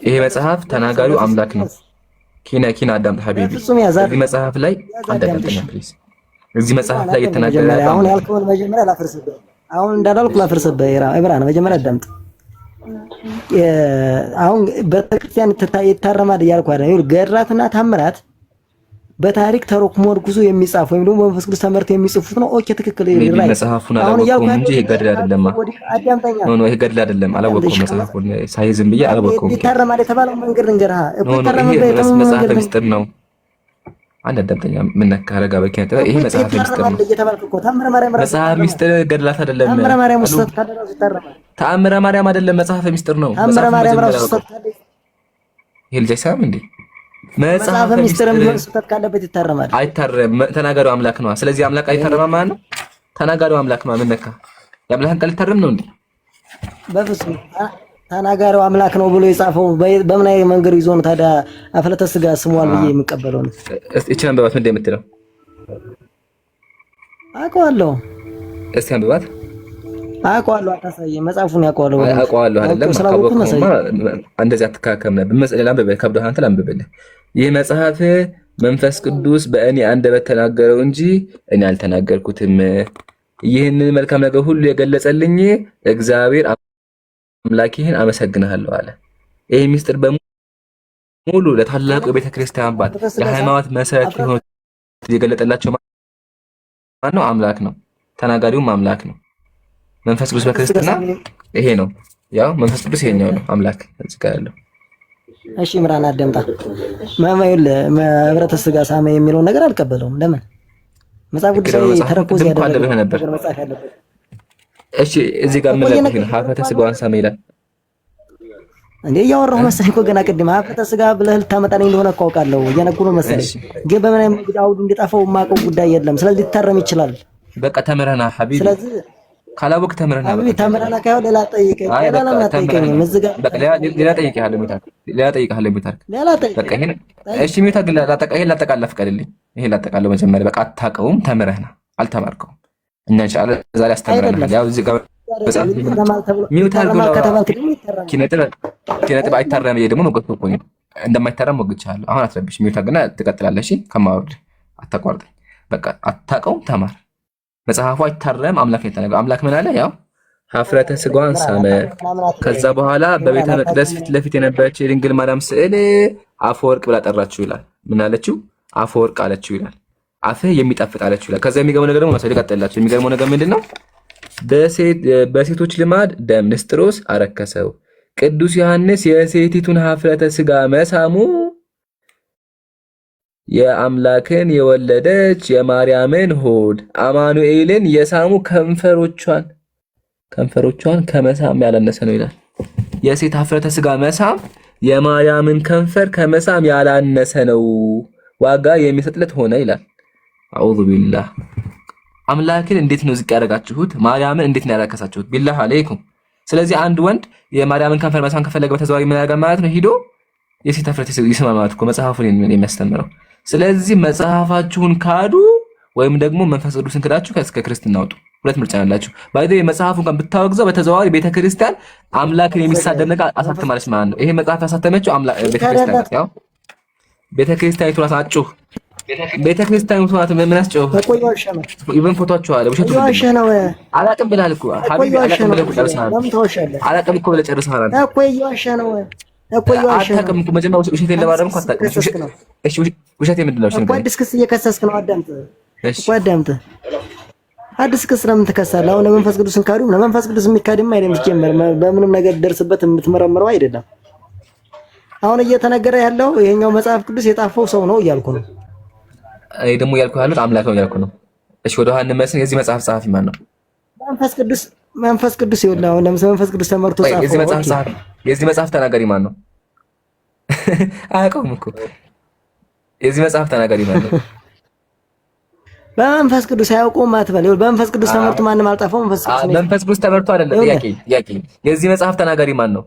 ይሄ መጽሐፍ ተናጋሪው አምላክ ነው። ኪና አዳምጥ ሀቢቢ። እዚህ መጽሐፍ ላይ አዳምጠኛ ፕሊዝ። እዚህ መጽሐፍ ላይ የተናገረ አሁን ያልከውን መጀመሪያ ላፍርስብህ። አሁን እንዳላልኩ ላፍርስብህ። ኢብራሂም መጀመሪያ አዳምጥ። አሁን በቤተክርስቲያን ይታረማል እያልኩ አይደል? ገድላትና ታምራት በታሪክ ተረኩሞ ጉዞ የሚጻፍ ወይም ደግሞ መንፈስ ቅዱስ ተመርቶ የሚጽፉት ነው። ኦኬ ትክክል ይላል። መጽሐፉን አላወቅኩም እንጂ ይሄ ገድል አይደለም። ኖ ይሄ ገድል አይደለም። አላወቅኩም መጽሐፉን ሳይዝም ብዬ አላወቅኩም። ይታረማል የተባለው መንገድ ልንገርህ። መጽሐፍ ምስጢር ነው። አንድ አዳምጠኛ ምን ነካ ረጋ በኪነ ይሄ መጽሐፍ ምስጢር ነው። መጽሐፍ ምስጢር ገድላት አይደለም። ተአምረ ማርያም አይደለም። መጽሐፍ ምስጢር ነው። ይሄ ልጅ አይሰማም እንዴ? መጽሐፍ ምስጢርም ቢሆን ስህተት ካለበት ይታረማል። አይታረም። ተናጋሪው አምላክ ነው። ስለዚህ አምላክ አይታረማም ማለት ነው። ተናጋሪው አምላክ ነው። ምን ነካ? የአምላክን ቃል ይታረም ነው እንዴ? በፍጹም ተናጋሪው አምላክ ነው ብሎ የጻፈው በምን አይነት መንገድ ይዞ ነው ታዲያ አፍለተ ስጋ ስሟል ብዬ የምቀበለው ነው? እስቲ አንብባት። ምን እንደምትለው አውቀዋለሁ። እስቲ አንብባት። አውቀዋለሁ። አታሳየኝ። መጽሐፉን ያውቀዋለሁ። አውቀዋለሁ አይደለም? አውቀዋለሁ። እንደዚህ አትካከም ነበር። በመሰለ ላንብበህ ከብዶህ አንተ ላንብብልህ። ይህ መጽሐፍ መንፈስ ቅዱስ በእኔ አንደበት ተናገረው እንጂ እኔ አልተናገርኩትም። ይህንን መልካም ነገር ሁሉ የገለጸልኝ እግዚአብሔር አምላኬን አመሰግናለሁ አለ። ይህ ሚስጥር በሙሉ ለታላቁ የቤተ ክርስቲያን አባት የሃይማኖት መሰረት ሆኖ የገለጠላቸው ማን ነው? አምላክ ነው። ተናጋሪውም አምላክ ነው። መንፈስ ቅዱስ በክርስትና ይሄ ነው። ያው መንፈስ ቅዱስ ይሄኛው ነው አምላክ እዚህ ጋር ያለው። እሺ ምራን አደምጣ ማማዩል ህብረተ ስጋ ሳመ የሚለውን ነገር አልቀበለውም። ለምን? መጽሐፍ ቅዱስ ተረኮዝ ያደረገ ነበር መጽሐፍ ያለበት። እሺ እዚህ ጋር ምን ላይ ነው ሀፍረተ ስጋዋን ሳመ ይላል እንዴ? እያወራሁ መሰለኝ እኮ ገና ቅድም ሀፍረተ ስጋ ብለህ ልታመጣልኝ እንደሆነ እኮ አውቃለሁ። እየነገሩ ነው መሰለኝ፣ ግን በምን አይነት ጉዳይ አውዱ እንዲጣፈው የማውቀው ጉዳይ የለም። ስለዚህ ሊታረም ይችላል። በቃ ተምረና ሐቢቢ። ስለዚህ ካላወቅ ተምረና ሐቢቢ ተምረና ካው ሌላ ጠይቀኝ። ሌላ ጠይቀሃለሁ ሚታክ ሌላ ጠይቀሃለሁ ሚታክ በቃ ይሄን እሺ ሚታክ ይሄን ላጠቃልል ፍቀድልኝ። ይሄን ላጠቃልለው መጀመሪያ በቃ አታውቀውም፣ ተምረህና አልተማርከውም። እኛ ኢንሻአላህ ዛሬ አስተምረናል። ያው እዚህ ጋር ኪነጥብ አይታረም። ይሄ ደግሞ መጎት እኮ ነው እንደማይታረም ወግቻለሁ። አሁን አትረብሽ። ሚውታ ግን ትቀጥላለሽ። ከማወርድ አታቋርጠኝ። በቃ አታውቀውም፣ ተማር። መጽሐፉ አይታረም። አምላክ የተናገረው አምላክ ምን አለ? ያው ሀፍረተ ስጋዋን ሳመ። ከዛ በኋላ በቤተ መቅደስ ፊት ለፊት የነበረች የድንግል ማርያም ስዕል አፈወርቅ ብላ ጠራችው ይላል። ምን አለችው? አፈወርቅ አለችው ይላል። አፍህ የሚጣፍጥ አለችው ይላል። ከዛ የሚገርመው ነገር ደግሞ ማሳደግ ቀጠላችሁ። የሚገርመው ነገር ምንድነው? በሴቶች ልማድ ደም ንስጥሮስ አረከሰው። ቅዱስ ዮሐንስ የሴቲቱን ሀፍረተ ስጋ መሳሙ የአምላክን የወለደች የማርያምን ሆድ አማኑኤልን የሳሙ ከንፈሮቿን ከመሳም ያላነሰ ነው ይላል። የሴት ሀፍረተ ስጋ መሳም የማርያምን ከንፈር ከመሳም ያላነሰ ነው፣ ዋጋ የሚሰጥለት ሆነ ይላል። አዑዙ ቢላህ። አምላክን እንዴት ነው ዝቅ ያደረጋችሁት? ማርያምን እንዴት ነው ያረከሳችሁት? ቢላህ አለይኩም። ስለዚህ አንድ ወንድ የማርያምን ከንፈር መሳም ከፈለገ በተዘዋዋሪ ምን ያደርጋል ማለት ነው? ሂዶ የሴት ሀፍረተ ስጋ ይስማል ማለት እኮ መጽሐፉን የሚያስተምረው። ስለዚህ መጽሐፋችሁን ካዱ ወይም ደግሞ መንፈስ ቅዱስን ክዳችሁ ከክርስትና አውጡ። ሁለት ምርጫ አላችሁ። ባይዘ መጽሐፉን kan ብታወግዘው በተዘዋዋሪ ቤተክርስቲያን አምላክን የሚሳደብ ነገር አሳተማለች ማለት ነው። ይሄ መጽሐፍ ያሳተመችው አምላክ ቤተክርስቲያን ናት። ያው ቤተክርስቲያኒቱ ራስ አጭሁ ቤተክርስቲያኒቱ ናት። ምን አስጨው ኢቨን ፎቶአቸው አለ። ውሸቱ ነው። አላቅም ብላል እኮ ሐቢብ አላቅም ብለህ ጨርሰሃል። አላቅም እኮ ብለህ ጨርሰሃል እኮ እየዋሸ ነው እኮ እየዋሸ ነው። አታውቅም እኮ መጀመሪያ ውሸቴን ለማረም እኮ አታውቅም። እሺ ውሸቴ ምንድን ነው? አዲስ ክስ እየከሰስክ ነው። አዳምጥ እኮ አዳምጥ። አዲስ ክስ ለምን ትከሳለህ? አሁን መንፈስ ቅዱስን ካዱ ነው። መንፈስ ቅዱስ የሚካድም አይደለም ሲጀመር በምንም ነገር ደርስበት የምትመረምረው አይደለም። አሁን እየተነገረ ያለው ይሄኛው መጽሐፍ ቅዱስ የጣፈው ሰው ነው እያልኩ ነው። አይ ደግሞ እያልኩ ያሉት አምላክ ነው እያልኩ ነው። እሺ ወደ ዮሐንስ መስን የዚህ መጽሐፍ ጸሐፊ ማን ነው? መንፈስ ቅዱስ ይኸውልህ፣ አሁን ለምሳሌ መንፈስ ቅዱስ ተመርቶ ጻፈው። የዚህ መጽሐፍ ተናጋሪ ማን ነው? አያውቀውም እኮ። የዚህ መጽሐፍ ተናጋሪ ማን ነው? በመንፈስ ቅዱስ አያውቀውም አትበል። ይኸውልህ በመንፈስ ቅዱስ ተመርቶ ማንም አልጻፈውም። መንፈስ ቅዱስ ተመርቶ አይደለም። ጥያቄ የዚህ መጽሐፍ ተናጋሪ ማን ነው?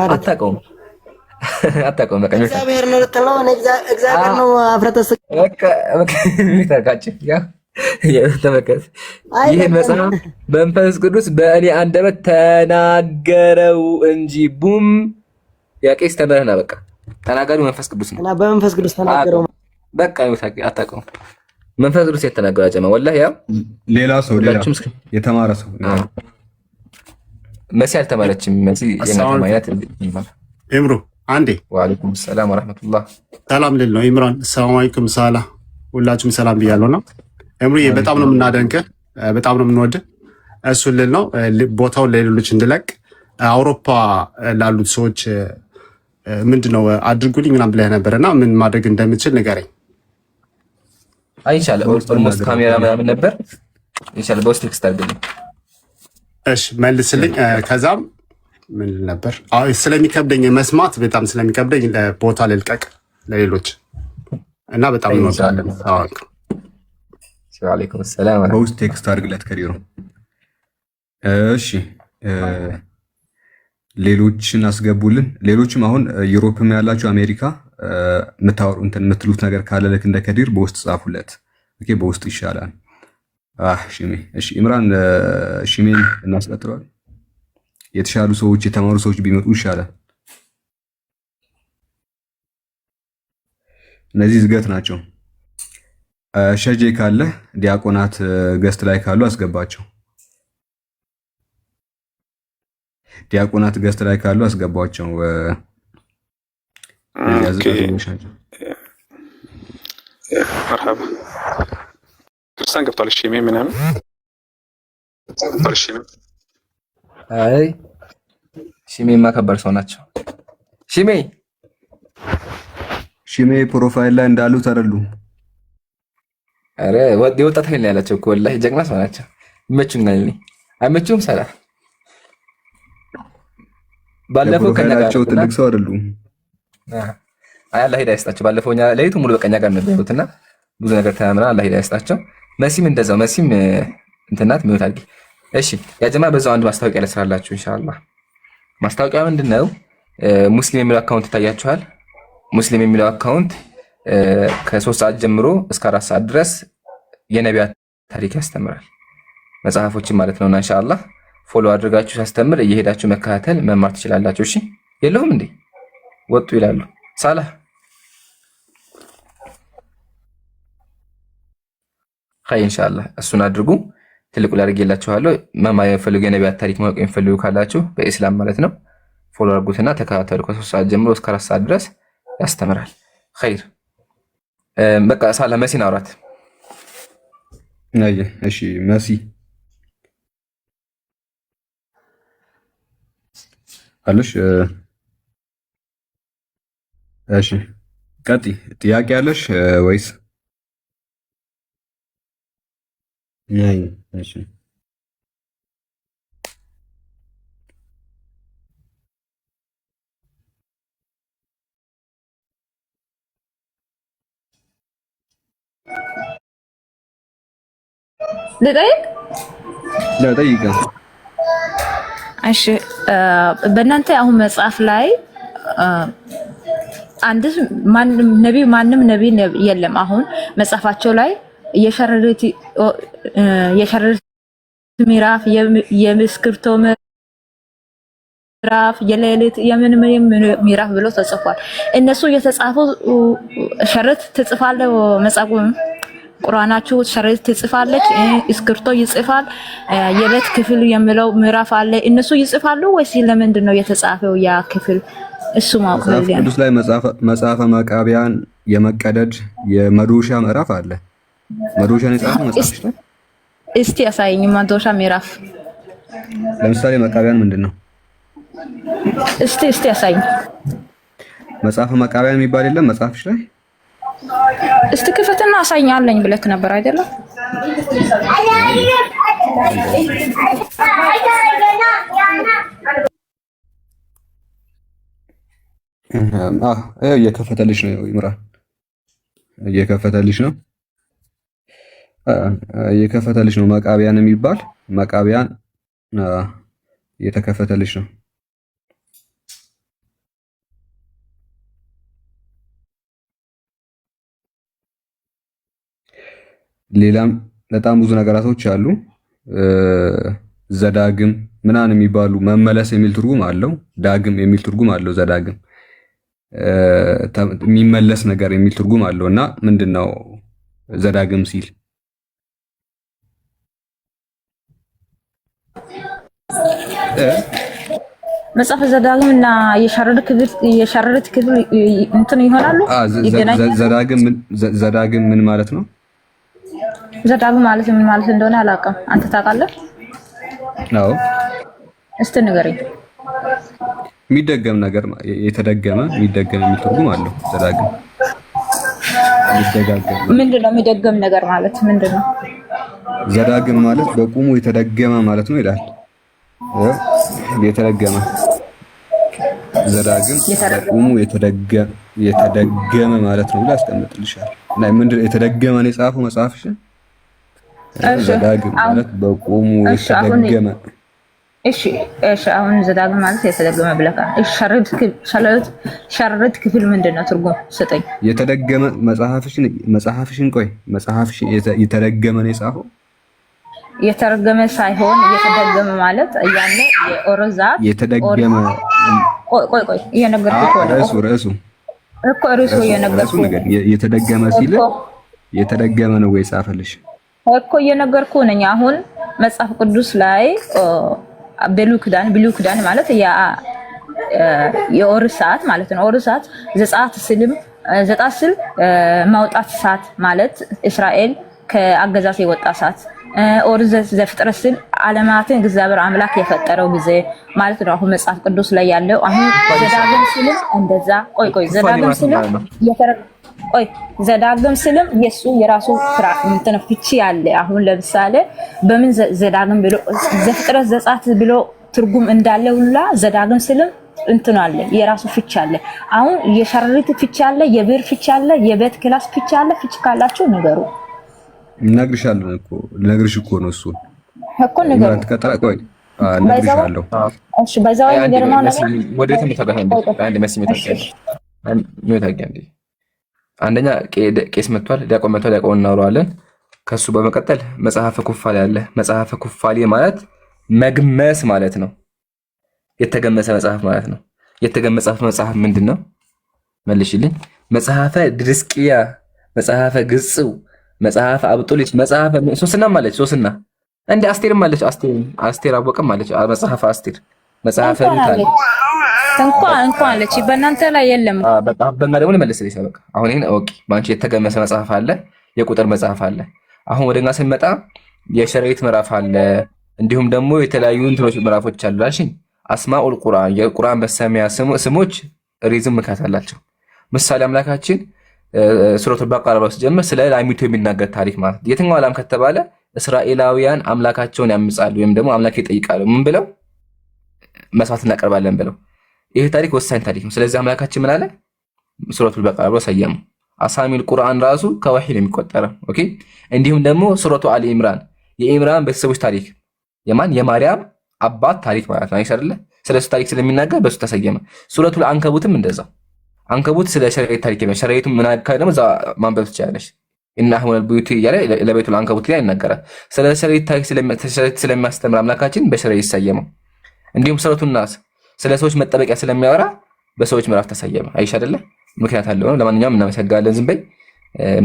አታውቀውም። በቃ እግዚአብሔር ነው ልትለው ነው። እግዚአብሔር ነው ሀፍረተ ስጋ በቃ ሚታካች ያ ተመልከት። ይህን መጽሐፍ መንፈስ ቅዱስ በእኔ አንደበት ተናገረው እንጂ ቡም ያቄስ ተመረና በቃ ተናጋሪው መንፈስ ቅዱስ ነው። እና በመንፈስ ቅዱስ ተናገረው በቃ አታውቀውም። መንፈስ ቅዱስ የተናገረው አጀማ ወላሂ ያው ሌላ ሰው የተማረ ሰው መሲ አልተማረችም። መሲ የናተማያት ኢምሩ አንዴ ወአለይኩም ሰላም ወራህመቱላህ ሰላም ልል ነው ኢምራን ሰላም አለይኩም ሰላ ሁላችሁም ሰላም ብያለሁ ነው ኢምሩዬ በጣም ነው የምናደንቅህ በጣም ነው የምንወድህ እሱን ልል ነው ቦታውን ለሌሎች እንድለቅ አውሮፓ ላሉት ሰዎች ምንድነው አድርጉልኝ ምናምን ብለህ ነበርና ምን ማድረግ እንደምችል ንገረኝ አይቻለ ኦልሞስት ካሜራ ምናምን ነበር አይቻለ በውስጥ ቴክስት አድርግልኝ እሺ መልስልኝ ከዛም ምን ነበር ስለሚከብደኝ መስማት በጣም ስለሚከብደኝ ቦታ ልልቀቅ ለሌሎች እና በጣም እንወዳለን ታዋቅ ወአለይኩም ሰላም በውስጥ ቴክስት አድርግለት ከዲሩ እሺ ሌሎችን አስገቡልን ሌሎችም አሁን ዩሮፕም ያላችሁ አሜሪካ ምታወሩ እንትን ምትሉት ነገር ካለ ለክ እንደ ከዲር በውስጥ ጻፉለት ኦኬ በውስጥ ይሻላል ሽሜ እሺ ኢምራን ሽሜን እናስቀጥረዋል የተሻሉ ሰዎች የተማሩ ሰዎች ቢመጡ ይሻላል እነዚህ ዝገት ናቸው ሸጄ ካለ ዲያቆናት ገስት ላይ ካሉ አስገባቸው ዲያቆናት ገስት ላይ ካሉ አስገባቸው መርሐባ ክርስቲያን ገብቷል እሺ ምናምን አይ ሽሜማ ከባድ ሰው ናቸው ሽሜ ፕሮፋይል ላይ እንዳሉት አይደሉም አረ ወጣት ኃይል ያላቸው እኮ ወላሂ ጀግና ሰው ናቸው ይመቹኛል እኔ አይመቹም ሰላ ባለፈው ከነጋቸው ትልቅ ሰው አይደሉም አይ አላህ ሂዳያ ይስጣቸው ባለፈውኛ ለይቱ ሙሉ በቀኛ ጋር ነበሩትና ብዙ ነገር ተማምረን አላህ ሂዳያ ይስጣቸው መሲም እንደዛው መሲም እንትናት ሚውት አድርጊ እሺ ያ ጀማ በዛው አንድ ማስታወቂያ ለስራላችሁ ኢንሻአላህ ማስታወቂያ ምንድነው ሙስሊም የሚለው አካውንት ታያችኋል ሙስሊም የሚለው አካውንት ከ3 ሰዓት ጀምሮ እስከ 4 ሰዓት ድረስ የነቢያት ታሪክ ያስተምራል መጽሐፎችን ማለት ነውና ኢንሻአላህ ፎሎ አድርጋችሁ ሲያስተምር እየሄዳችሁ መከታተል መማር ትችላላችሁ እሺ የለውም እንዴ ወጡ ይላሉ ሳላህ ኸይ ኢንሻአላህ እሱን አድርጉ ትልቁ ላድርጌላችኋለሁ መማር የምትፈልጉ የነቢያት ታሪክ ማወቅ የምትፈልጉ ካላችሁ በእስላም ማለት ነው ፎሎ አድርጉትና ተከታተሉ ከ3 ሰዓት ጀምሮ እስከ 4 ሰዓት ድረስ ያስተምራል ኸይር በቃ ሳላህ መሲን አውራት ነይ እሺ መሲ አለሽ እሺ ቀጥይ ጥያቄ አለሽ ወይስ ነይ እሺ ልጠይቅ? እሺ በእናንተ አሁን መጽሐፍ ላይ አንድስ ማንም ነቢ የለም። አሁን መጽሐፋቸው ላይ የሸረሪት ምዕራፍ፣ የምስክርቶ ምዕራፍ፣ የሌሊት የምን ምዕራፍ ብሎ ተጽፏል። እነሱ የተጻፉ ሸረሪት ትጽፋለህ መጽሐፉ ቁርአናችሁ ሸረሪት ትጽፋለች፣ እስክርቶ ይጽፋል፣ የቤት ክፍል የሚለው ምዕራፍ አለ። እነሱ ይጽፋሉ ወይስ ለምንድን ነው የተጻፈው ያ ክፍል? እሱ ማወቅ ነው። ቅዱስ ላይ መጽሐፈ መቃቢያን የመቀደድ የመዶሻ ምዕራፍ አለ። መዶሻን የጻፈው መጽሐፍ ነው። እስቲ ያሳየኝ መዶሻ ምዕራፍ። ለምሳሌ መቃቢያን ምንድነው? እስቲ ያሳየኝ። መጽሐፈ መቃቢያን የሚባል የለም መጽሐፍሽ ላይ? እስቲ ክፈትና አሳየኝ አለኝ ብለክ ነበር አይደለም? እየከፈተልሽ ነው ይምራን፣ እየከፈተልሽ ነው። መቃቢያን የሚባል መቃቢያን እየተከፈተልሽ ነው። በጣም ብዙ ነገራቶች አሉ። ዘዳግም ምናምን የሚባሉ መመለስ የሚል ትርጉም አለው። ዳግም የሚል ትርጉም አለው። ዘዳግም የሚመለስ ነገር የሚል ትርጉም አለው እና ምንድነው ዘዳግም ሲል መጽሐፈ ዘዳግም እና የሸረሪት ክፍል እንትን ይሆናሉ ይገናኛሉ። ዘዳግም ምን ማለት ነው? ዘዳግም ማለት ምን ማለት እንደሆነ አላውቅም። አንተ ታውቃለህ? አዎ እስቲ ንገረኝ። የሚደገም ነገር የሚደገም የሚል ትርጉም አለው። ዘዳግም የሚደጋገም ምንድነው? የሚደገም ነገር ማለት ምንድነው? ዘዳግም ማለት በቁሙ የተደገመ ማለት ነው ይላል። የተደገመ ዘዳግም በቁሙ የተደገመ ማለት ነው ብሎ ያስቀምጥልሻል። እና ምንድነው የተደገመ ነው የጻፈው መጽሐፍሽ? ዘዳግም ማለት በቁሙ የተደገመ። እሺ አሁን ዘዳግም ማለት የተደገመ ብለካል። ሸረሪት ክፍል ምንድነው? ትርጉም ስጠኝ። የተደገመ መጽሐፍሽን ቆይ መጽሐፍሽ የተደገመ ነው የጻፈው? የተረገመ ሳይሆን የተደገመ ማለት ያኔ የኦሮዛት የተደገመ ቆይ እየነገርኩህ ነው። ርዕሱ እየነገርኩህ የተደገመ ሲል የተደገመ ነው ወይ ጻፈልሽ እኮ እየነገርኩህ ነኝ። አሁን መጽሐፍ ቅዱስ ላይ ብሉይ ኪዳን ማለት የኦሪት ሰዓት ማለት ነው። ኦሪት ሰዓት ዘጸአት ስል ማውጣት ሰዓት ማለት እስራኤል ከአገዛዝ የወጣ ሰዓት፣ ኦሪት ዘፍጥረት ስል ዓለማትን እግዚአብሔር አምላክ የፈጠረው ጊዜ ማለት ነው። አሁን መጽሐፍ ቅዱስ ላይ ያለው አሁን ዘዳግም ስልም እንደዛ ዘዳግም ስልም የሱ የራሱ ስራ እንትን ፍቺ ያለ። አሁን ለምሳሌ በምን ዘዳግም ብሎ ዘፍጥረት ዘጸአት ብሎ ትርጉም እንዳለ ሁላ ዘዳግም ስልም እንትን አለ የራሱ ፍቺ አለ። አሁን የሸረሪት ፍቺ አለ፣ የብር ፍቺ አለ፣ የቤት ክላስ ፍቺ አለ። ፍቺ ካላችሁ ንገሩ። እነግርሻለሁ እኮ ልነግርሽ እኮ ነው እሱን እኮ ንገሩ። ተቀጥራ ቆይ እነግርሻለሁ። እሺ ባይዛው ነገር ማለት ነው። ወደ አንደኛ ቄስ መጥቷል፣ ዲያቆን መጥቷል። ዲያቆን እናወራዋለን። ከሱ በመቀጠል መጽሐፈ ኩፋሌ አለ። መጽሐፈ ኩፋሌ ማለት መግመስ ማለት ነው። የተገመሰ መጽሐፍ ማለት ነው። የተገመሰ መጽሐፍ ምንድን ነው? መልሽልኝ። መጽሐፈ ድርስቅያ፣ መጽሐፈ ግጽው፣ መጽሐፈ አብጡሊት፣ መጽሐፈ ሶስና ማለች ሶስና እንደ አስቴርም ማለች አስቴር አወቀም ማለች መጽሐፈ አስቴር፣ መጽሐፈ ሩት አለ እንኳን አለች። በእናንተ ላይ የለም። በቃ በእና ደግሞ ልመልስልሽ። በቃ አሁን ይሄን አውቂ። ባንቺ የተገመሰ መጽሐፍ አለ፣ የቁጥር መጽሐፍ አለ። አሁን ወደኛ ስንመጣ የሸሪዓት ምዕራፍ አለ፣ እንዲሁም ደግሞ የተለያዩ እንትኖች ምዕራፎች አሉ። አልሽኝ አስማኡል ቁርአን፣ የቁርአን በሰሚያ ስሞች ሪዝም ምክንያት አላቸው። ምሳሌ አምላካችን ሱረቱል በቀራ ውስጥ ጀምር ስለ ላሚቱ የሚናገር ታሪክ ማለት የትኛው ዓላም ከተባለ እስራኤላውያን አምላካቸውን ያምጻሉ ወይም ደግሞ አምላክ ይጠይቃሉ። ምን ብለው? መስዋዕት እናቀርባለን ብለው። ይሄ ታሪክ ወሳኝ ታሪክ ነው። ስለዚህ አምላካችን ምን አለ? ሱረቱል በቀራ ብሎ ሰየሙ። አሳሚል ቁርአን ራሱ ከወሂ ነው የሚቆጠረው። ኦኬ። እንዲሁም ደግሞ ሱረቱ አሊ ኢምራን የኢምራን ቤተሰቦች ታሪክ የማርያም አባት ታሪክ ማለት ነው አይደለ? ስለሱ ታሪክ ስለሚናገር በሱ ተሰየመ። ሱረቱል አንከቡትም እንደዛው። አንከቡት ስለ ሸሪዓት ታሪክ ነው። ሸሪዓቱ ምን አካይ ደግሞ እዛ ማንበብ ትችላለሽ። እና አህመል ቡዩቲ እያለ ለቤቱል አንከቡት ላይ ይናገራል። ስለ ሸሪዓት ታሪክ ስለሚያስተምር አምላካችን በሸሪዓት ይሰየመው። እንዲሁም ሱረቱን ናስ ስለ ሰዎች መጠበቂያ ስለሚያወራ በሰዎች ምዕራፍ ተሰየመ። አይሽ አይደለ? ምክንያት አለው ነው። ለማንኛውም እናመሰግናለን። ዝም በይ።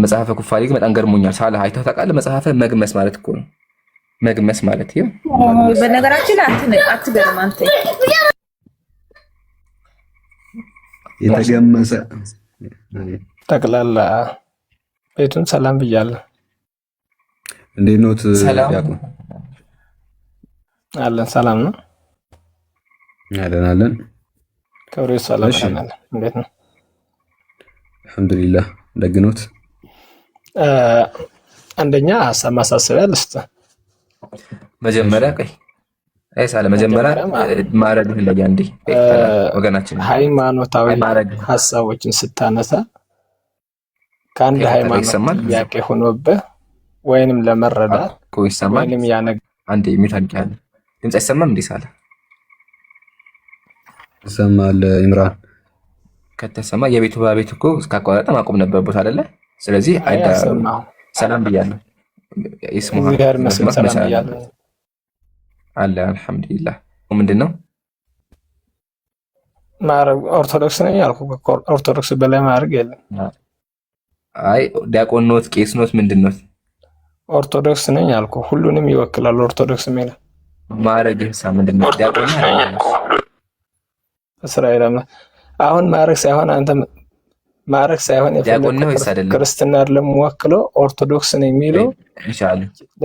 መጽሐፈ ኩፋሌ ግን በጣም ገርሞኛል። ሳላ አይተህ ታውቃለህ? መጽሐፈ መግመስ ማለት እኮ ነው። መግመስ ማለት ይሄ በነገራችን አትገርም አንተ። የተገመሰ ጠቅላላ ቤቱን ሰላም ብያለሁ። እንዴት ነው? ሰላም አለን። ሰላም ነው አለን። ክብሩ ሰላም አለን። እንዴት ነው? አልሐምዱሊላህ። ደግኖት አንደኛ ሀሳብ ማሳሰቢያ ልስጥ። መጀመሪያ ሳለ መጀመሪያ ማረግ ለያንዲ ወገናችን ሃይማኖታዊ ሀሳቦችን ስታነሳ ከአንድ ሃይማኖት ጥያቄ ሆኖብህ ወይንም ለመረዳት ወይንም ያነግ አንዴ የሚታንቂያለ ድምጽ አይሰማም እንዴ? ሳለ ይሰማል። ኢምራን ከተሰማ የቤቱ ባለቤት እኮ እስካቋረጠ ማቆም ነበረበት አይደለ? ስለዚህ ሰላም ብያለሁ። اسمها غير مسلم سلام እያለ አለ አልহামዱሊላህ ምንድነው ማረግ ኦርቶዶክስ ነኝ ያልኩ ኦርቶዶክስ በላይ ማረግ የለም አይ ዲያቆኖት ቄስኖት ምንድነው ኦርቶዶክስ ነኝ ያልኩ ሁሉንም ይወክላል ኦርቶዶክስ ሚለ ማረግ ሐሳብ ምንድነው ዲያቆን እስራኤል አሁን ማረግ ሳይሆን አንተ ማረግ ሳይሆን ዲያቆን ነው አይደለም ክርስትና አይደለም ወክሎ ኦርቶዶክስ ነኝ የሚለው ኢንሻአላህ